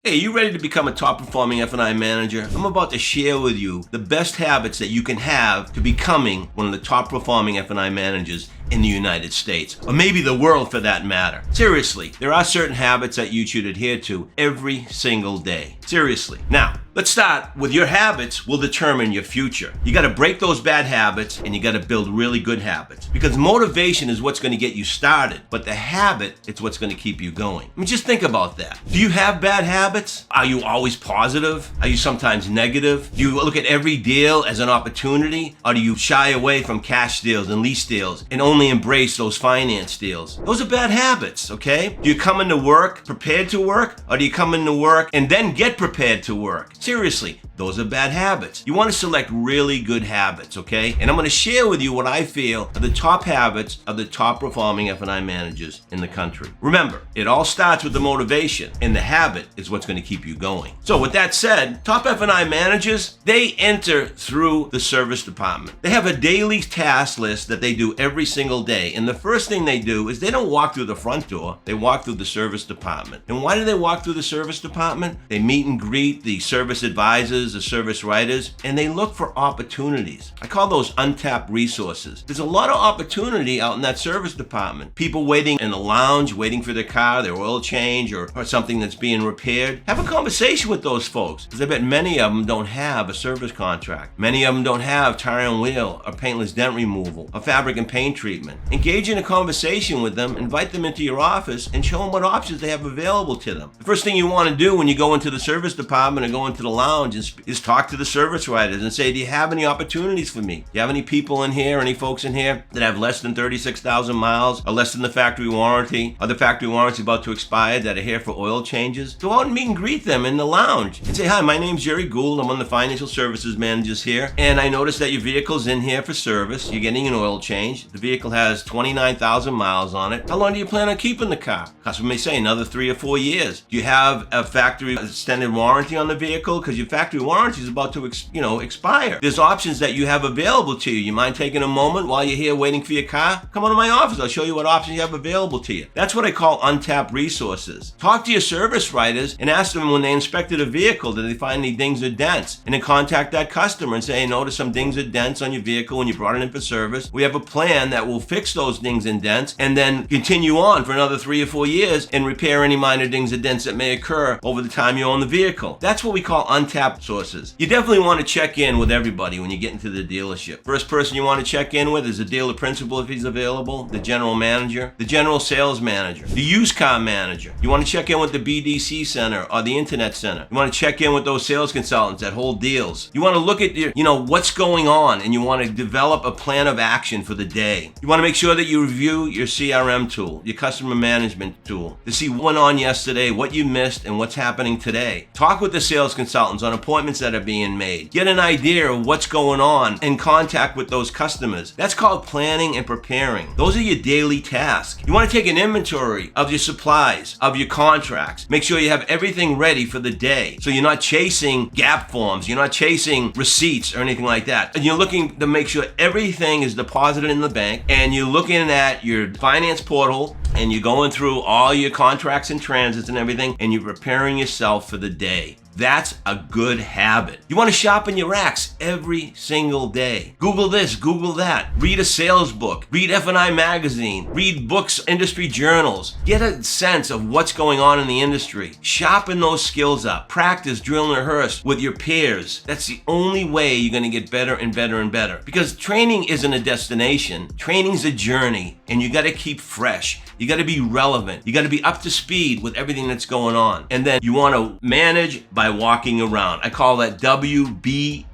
Hey, you ready to become a top performing F&I manager? I'm about to share with you the best habits that you can have to becoming one of the top performing F&I managers in the United States, or maybe the world for that matter. Seriously, there are certain habits that you should adhere to every single day. Seriously. Now, let's start with your habits will determine your future. You got to break those bad habits and you got to build really good habits, because motivation is what's going to get you started, but the habit is what's going to keep you going. I mean, just think about that. Do you have bad habits? Are you always positive? Are you sometimes negative? Do you look at every deal as an opportunity, or do you shy away from cash deals and lease deals and only embrace those finance deals? Those are bad habits, okay? Do you come into work prepared to work, or do you come into work and then get prepared to work? Seriously, those are bad habits. You want to select really good habits, okay? And I'm going to share with you what I feel are the top habits of the top performing F&I managers in the country. Remember, it all starts with the motivation, and the habit is what's going to keep you going. So with that said, top F&I managers, they enter through the service department. They have a daily task list that they do every single day. And the first thing they do is they don't walk through the front door, they walk through the service department. And why do they walk through the service department? They meet and greet the service advisors, the service writers, and they look for opportunities. I call those untapped resources. There's a lot of opportunity out in that service department. People waiting in the lounge, waiting for their car, their oil change, or something that's being repaired. Have a conversation with those folks, because I bet many of them don't have a service contract. Many of them don't have tire and wheel, or paintless dent removal, or fabric and paint treatment. Engage in a conversation with them, invite them into your office, and show them what options they have available to them. The first thing you want to do when you go into the service department or go into the lounge is talk to the service writers and say, do you have any opportunities for me? Do you have any people in here, any folks in here that have less than 36,000 miles, or less than the factory warranty, or the factory warranty about to expire, that are here for oil changes? Go out and meet and greet them in the lounge and say, hi, my name's Gerry Gould. I'm one of the financial services managers here, and I noticed that your vehicle's in here for service. You're getting an oil change. The vehicle has 29,000 miles on it. How long do you plan on keeping the car? Customer may say another 3 or 4 years. Do you have a factory extended warranty on the vehicle? Because your factory warranty is about to expire. There's options that you have available to you. You mind taking a moment while you're here waiting for your car? Come on to my office. I'll show you what options you have available to you. That's what I call untapped resources. Talk to your service writers and ask them when they inspected a vehicle, did they find any dings or dents? And then contact that customer and say, I noticed some dings or dents on your vehicle when you brought it in for service. We have a plan that will fix those dings and dents and then continue on for another 3 or 4 years and repair any minor dings or dents that may occur over the time you own the vehicle. That's what we call untapped sources. You definitely want to check in with everybody when you get into the dealership. First person you want to check in with is the dealer principal if he's available, the general manager, the general sales manager, the used car manager. You want to check in with the BDC center or the internet center. You want to check in with those sales consultants that hold deals. You want to look at your, what's going on, and you want to develop a plan of action for the day. You want to make sure that you review your CRM tool, your customer management tool, to see what went on yesterday, what you missed, and what's happening today. Talk with the sales consultants on appointments that are being made. Get an idea of what's going on in contact with those customers. That's called planning and preparing. Those are your daily tasks. You want to take an inventory of your supplies, of your contracts. Make sure you have everything ready for the day. So you're not chasing gap forms, you're not chasing receipts or anything like that. And you're looking to make sure everything is deposited in the bank, and you're looking at your finance portal, and you're going through all your contracts and transits and everything, and you're preparing yourself for the day. That's a good habit. You want to sharpen your axe every single day. Google this, Google that. Read a sales book. Read F&I magazine. Read books, industry journals. Get a sense of what's going on in the industry. Sharpen those skills up. Practice, drill, and rehearse with your peers. That's the only way you're going to get better and better and better. Because training isn't a destination. Training's a journey, and you got to keep fresh. You got to be relevant. You got to be up to speed with everything that's going on. And then you want to manage by walking around. I call that WBWA.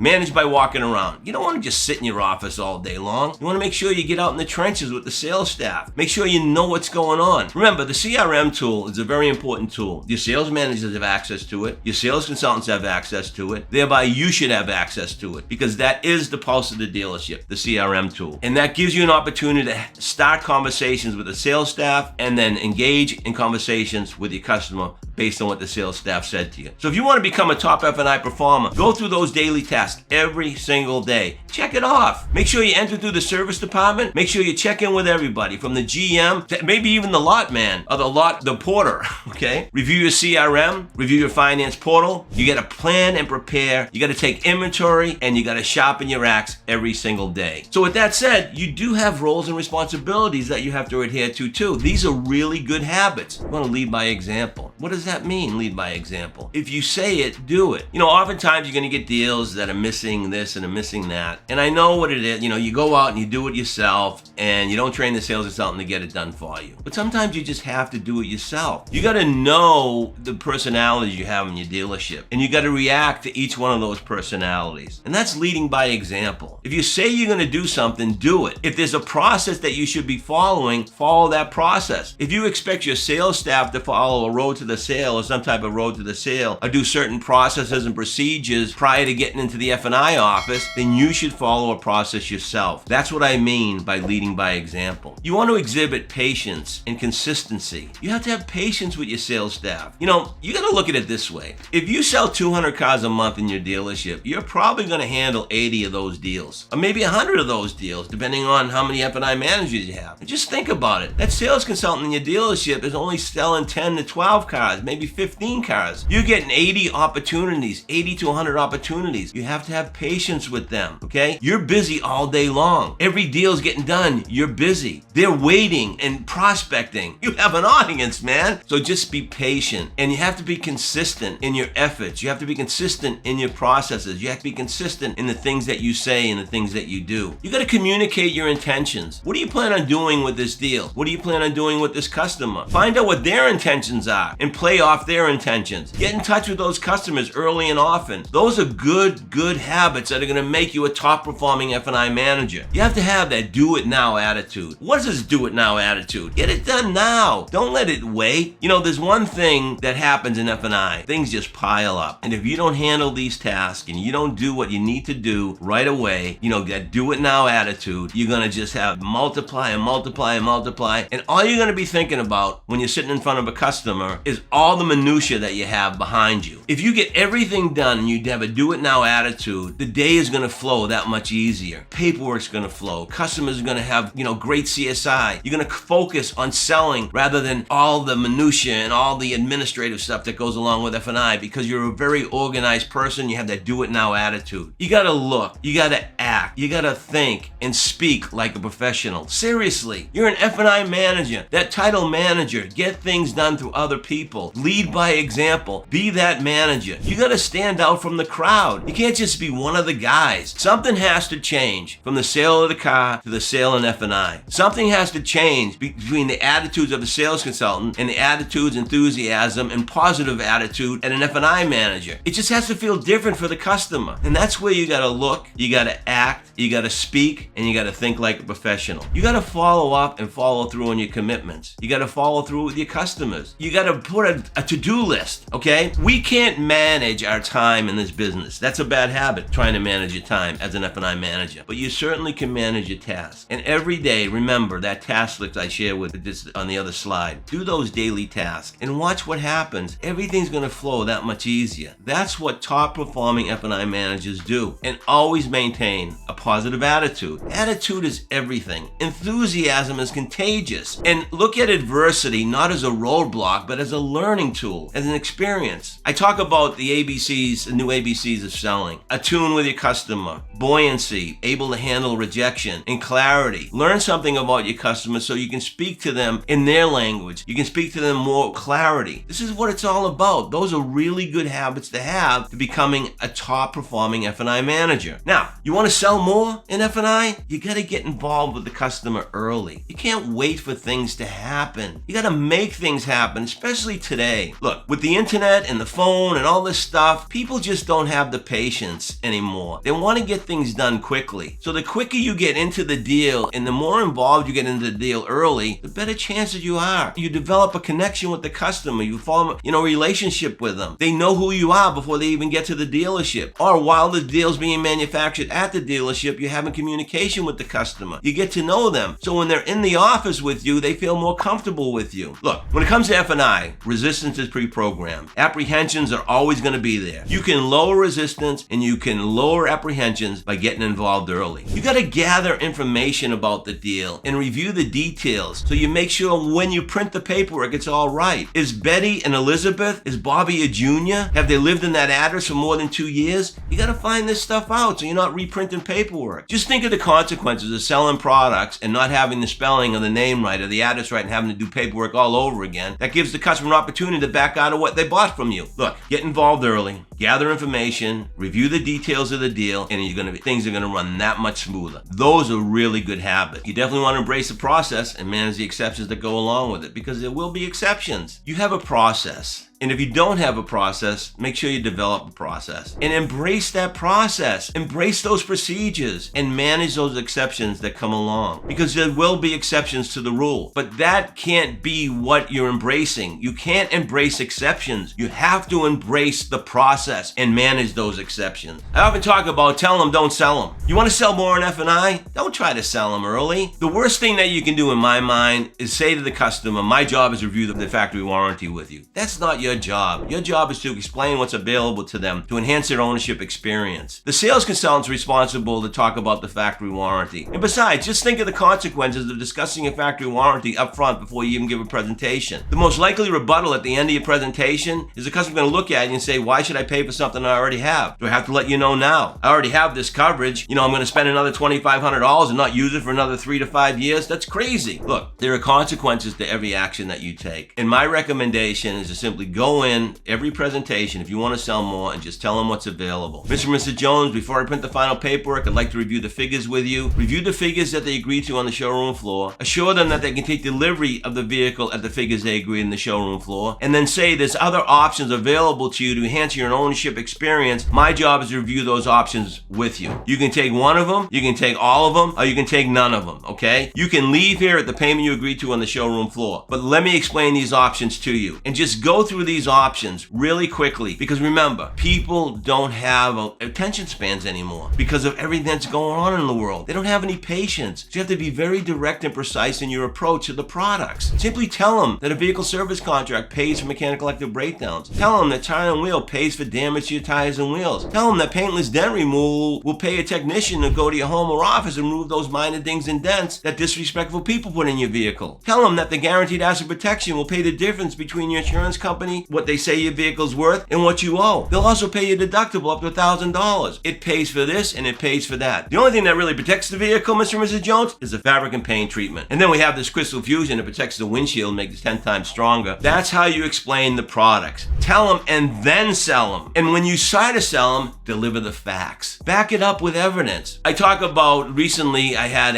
Manage by walking around. You don't want to just sit in your office all day long. You want to make sure you get out in the trenches with the sales staff. Make sure you know what's going on. Remember, the CRM tool is a very important tool. Your sales managers have access to it. Your sales consultants have access to it. Thereby, you should have access to it, because that is the pulse of the dealership, the CRM tool. And that gives you an opportunity to start conversations with the sales staff and then engage in conversations with your customer based on what the sales staff said to you. So if you want to become a top F&I performer, go through those daily tasks every single day. Check it off. Make sure you enter through the service department. Make sure you check in with everybody from the GM to maybe even the lot man or the porter, okay? Review your CRM, review your finance portal. You got to plan and prepare. You got to take inventory, and you got to sharpen your axe every single day. So with that said, you do have roles and responsibilities that you have to adhere to too. These are really good habits. You want to lead by example. What does that mean, lead by example? If you say it, do it. Oftentimes you're going to get deals that are missing this and are missing that. And I know what it is. You go out and you do it yourself, and you don't train the sales consultant to get it done for you. But sometimes you just have to do it yourself. You got to know the personalities you have in your dealership, and you got to react to each one of those personalities. And that's leading by example. If you say you're going to do something, do it. If there's a process that you should be following, follow that process. If you expect your sales staff to follow a road to the sale or some type of road to the sale, or do certain processes and procedures prior to getting into the F&I office, then you should follow a process yourself. That's what I mean by leading by example. You want to exhibit patience and consistency. You have to have patience with your sales staff. You got to look at it this way. If you sell 200 cars a month in your dealership, you're probably going to handle 80 of those deals, or maybe 100 of those deals, depending on how many F&I managers you have. And just think about it. That sales consultant in your dealership is only selling 10 to 12 cars, maybe 15 cars. You're getting 80 opportunities, 80 to 100 opportunities. You have to have patience with them, okay? You're busy all day long. Every deal's getting done. You're busy. They're waiting and prospecting. You have an audience, man. So just be patient, and you have to be consistent in your efforts. You have to be consistent in your processes. You have to be consistent in the things that you say and the things that you do. You got to communicate your intentions. What do you plan on doing with this deal? What do you plan on doing with this customer? Find out what their intentions are and play off their intentions. Get in touch with those customers early and often. Those are good habits that are going to make you a top performing F&I manager. You have to have that do it now attitude. What is this do it now attitude? Get it done now. Don't let it wait. There's one thing that happens in F&I. Things just pile up. And if you don't handle these tasks and you don't do what you need to do right away, that do it now attitude, you're going to just have multiply and multiply and multiply. And all you're going to be thinking about when you're sitting in front of a customer is all the minutia that you have behind you. If you get everything done and you have a do it now attitude, the day is going to flow that much easier. Paperwork's going to flow. Customers are going to have, great CSI. You're going to focus on selling rather than all the minutia and all the administrative stuff that goes along with F&I, because you're a very organized person. You have that do it now attitude. You got to look. You got to act. You got to think and speak like a professional. Seriously, you're an F&I manager. That title manager. Get things done through other people. Lead by example. Be that manager. You got to stand out from the crowd. You can't just be one of the guys. Something has to change from the sale of the car to the sale in F&I. Something has to change between the attitudes of the sales consultant and the attitudes, enthusiasm, and positive attitude at an F&I manager. It just has to feel different for the customer. And that's where you got to look, you got to act, you got to speak, and you got to think like a professional. You got to follow up and follow through on your commitments. You got to follow through with your customers. You got to put a to-do list, okay? We can't manage our time in this business. That's a bad habit, trying to manage your time as an F&I manager. But you certainly can manage your tasks. And every day, remember that task list I share with this on the other slide. Do those daily tasks and watch what happens. Everything's going to flow that much easier. That's what top performing F&I managers do. And always maintain a positive attitude. Attitude is everything. Enthusiasm is contagious. And look at adversity not as a roadblock, but as a learning tool, as an experience. I talk about the ABCs, the new ABCs of selling. Attune with your customer. Buoyancy, able to handle rejection, and clarity. Learn something about your customers so you can speak to them in their language. You can speak to them more clarity. This is what it's all about. Those are really good habits to have to becoming a top performing F&I manager. Now, you want to sell more in F&I? You got to get involved with the customer early. You can't wait for things to happen. You got to make things happen, especially today. Look, with the internet and the phone and all this stuff, people just don't have the patience anymore. They want to get things done quickly. So the quicker you get into the deal and the more involved you get into the deal early, the better chances you are. You develop a connection with the customer. You form a relationship with them. They know who you are before they even get to the dealership or while the deal's being manufactured at the dealership, you're having communication with the customer. You get to know them. So when they're in the office with you, they feel more comfortable with you. Look, when it comes to F&I, resistance is pre-programmed. Apprehensions are always going to be there. You can lower resistance and you can lower apprehensions by getting involved early. You got to gather information about the deal and review the details so you make sure when you print the paperwork, it's all right. Is Betty and Elizabeth, is Bobby a junior? Have they lived in that address for more than 2 years? You got to find this stuff out so you're not reprinting paperwork. Just think of the consequences of selling products and not having the spelling of the name right or the address right and having to do paperwork all over again. That gives the customer an opportunity to back out of what they bought from you. Look, get involved early, gather information, review the details of the deal, and things are going to run that much smoother. Those are really good habits. You definitely want to embrace the process and manage the exceptions that go along with it, because there will be exceptions. You have a process. And if you don't have a process, make sure you develop a process and embrace that process. Embrace those procedures and manage those exceptions that come along, because there will be exceptions to the rule. But that can't be what you're embracing. You can't embrace exceptions. You have to embrace the process and manage those exceptions. I often talk about tell them, don't sell them. You want to sell more in F&I? Don't try to sell them early. The worst thing that you can do in my mind is say to the customer, my job is to review the factory warranty with you. That's not your job. Your job is to explain what's available to them to enhance their ownership experience. The sales consultant's responsible to talk about the factory warranty. And besides, just think of the consequences of discussing a factory warranty up front before you even give a presentation. The most likely rebuttal at the end of your presentation is the customer going to look at you and say, why should I pay for something I already have? Do I have to let you know now? I already have this coverage. I'm going to spend another $2,500 and not use it for another 3 to 5 years? That's crazy. Look, there are consequences to every action that you take. And my recommendation is to simply go in every presentation if you want to sell more and just tell them what's available. Mr. and Mrs. Jones, before I print the final paperwork, I'd like to review the figures with you. Review the figures that they agreed to on the showroom floor. Assure them that they can take delivery of the vehicle at the figures they agreed in the showroom floor. And then say there's other options available to you to enhance your ownership experience. My job is to review those options with you. You can take one of them, you can take all of them, or you can take none of them, okay? You can leave here at the payment you agreed to on the showroom floor. But let me explain these options to you. And just go through these options really quickly, because remember, people don't have attention spans anymore because of everything that's going on in the world. They don't have any patience. So you have to be very direct and precise in your approach to the products. Simply tell them that a vehicle service contract pays for mechanical electric breakdowns. Tell them that Tire and Wheel pays for damage to your tires and wheels. Tell them that paintless dent removal will pay a technician to go to your home or office and remove those minor dings and dents that disrespectful people put in your vehicle. Tell them that the guaranteed asset protection will pay the difference between your insurance company, what they say your vehicle's worth, and what you owe. They'll also pay your deductible up to $1,000. It pays for this and it pays for that. The only thing that really protects the vehicle, Mr. and Mrs. Jones, is the fabric and paint treatment. And then we have this crystal fusion that protects the windshield and makes it 10 times stronger. That's how you explain the products. Tell them and then sell them. And when you try to sell them, deliver the facts. Back it up with evidence. I talk about recently I had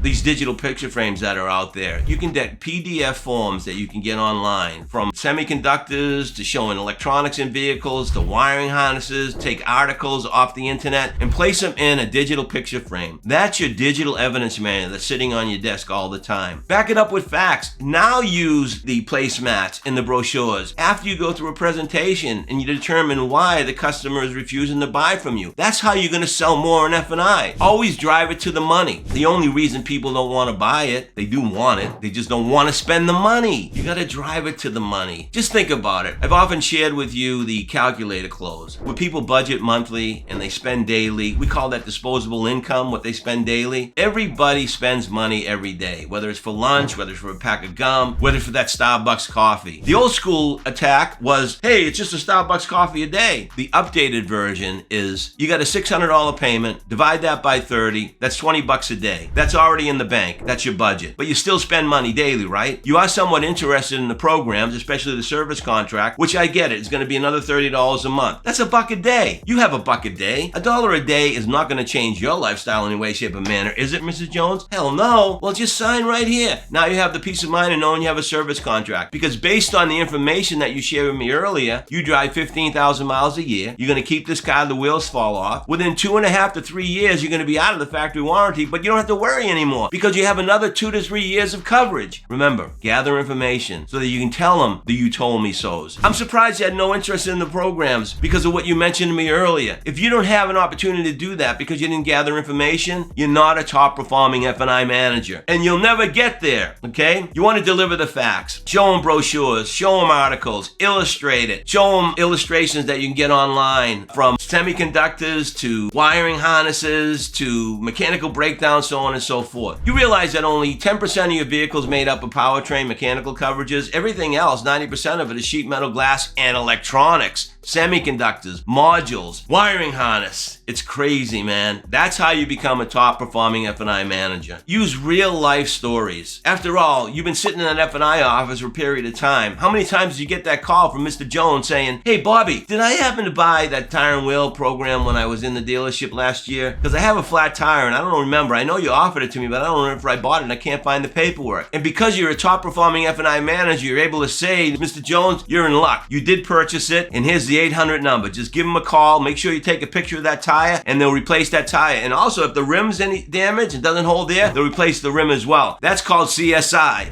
these digital picture frames that are out there. You can get PDF forms that you can get online, from semiconductors to showing electronics in vehicles to wiring harnesses. Take articles off the internet and place them in a digital picture frame. That's your digital evidence manual that's sitting on your desk all the time. Back it up with facts. Now use the placemats and the brochures after you go through a presentation and you determine why the customer is refusing to buy from you. That's how you're going to sell more in F&I. Always drive it to the money. The only reason people don't want to buy it, they do want it, they just don't want to spend the money. You got to drive it to the money. Just think about it. I've often shared with you the calculator close, where people budget monthly and they spend daily. We call that disposable income, what they spend daily. Everybody spends money every day, whether it's for lunch, whether it's for a pack of gum, whether it's for that Starbucks coffee. The old school attack was, hey, it's just a Starbucks coffee a day. The updated version is you got a $600 payment, divide that by 30, that's $20 a day. That's already in the bank. That's your budget. But you still spend money daily, right? You are somewhat interested in the programs, especially the service contract, which I get it. It's going to be another $30 a month. That's $1 a day. You have $1 a day. $1 a day is not going to change your lifestyle in any way, shape, or manner, is it, Mrs. Jones? Hell no. Well, just sign right here. Now you have the peace of mind of knowing you have a service contract. Because based on the information that you shared with me earlier, you drive 15,000 miles a year. You're going to keep this car, the wheels fall off. Within 2.5 to 3 years, you're going to be out of the factory warranty, but you don't have to worry anymore because you have another 2 to 3 years of coverage. Remember, gather information so that you can tell them the you told me so's. I'm surprised you had no interest in the programs because of what you mentioned to me earlier. If you don't have an opportunity to do that because you didn't gather information, you're not a top performing F&I manager. And you'll never get there, okay? You want to deliver the facts. Show them brochures, show them articles, illustrate it. Show them illustrations that you can get online, from semiconductors to wiring harnesses to mechanical breakdowns, so on and so forth. You realize that only 10% of your vehicle is made up of powertrain mechanical coverages. Everything else, 90% of it, is sheet metal, glass, and electronics. Semiconductors, modules, wiring harness. It's crazy, man. That's how you become a top performing F&I manager. Use real life stories. After all, you've been sitting in an F&I office for a period of time. How many times did you get that call from Mr. Jones saying, "Hey Bobby, did I happen to buy that tire and wheel program when I was in the dealership last year? Because I have a flat tire and I don't remember. I know you offered it to me, but I don't remember if I bought it and I can't find the paperwork." And because you're a top performing F&I manager, you're able to say, "Mr. Jones, you're in luck. You did purchase it, and here's the 800 number. Just give them a call. Make sure you take a picture of that tire, and they'll replace that tire. And also, if the rim's any damage and doesn't hold there, they'll replace the rim as well." That's called CSI.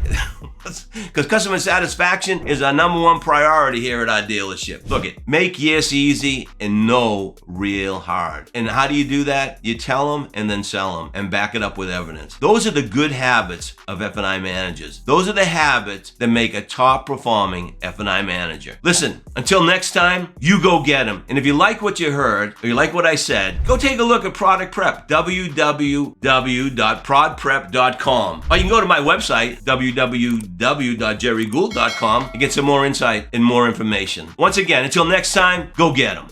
Because customer satisfaction is our number one priority here at our dealership. Look it, make yes easy and no real hard. And how do you do that? You tell them and then sell them and back it up with evidence. Those are the good habits of F&I managers. Those are the habits that make a top performing F&I manager. Listen, until next time, you go get them. And if you like what you heard, or you like what I said, go take a look at Product Prep, www.prodprep.com. Or you can go to my website, www.gerrygould.com, and get some more insight and more information. Once again, until next time, go get them.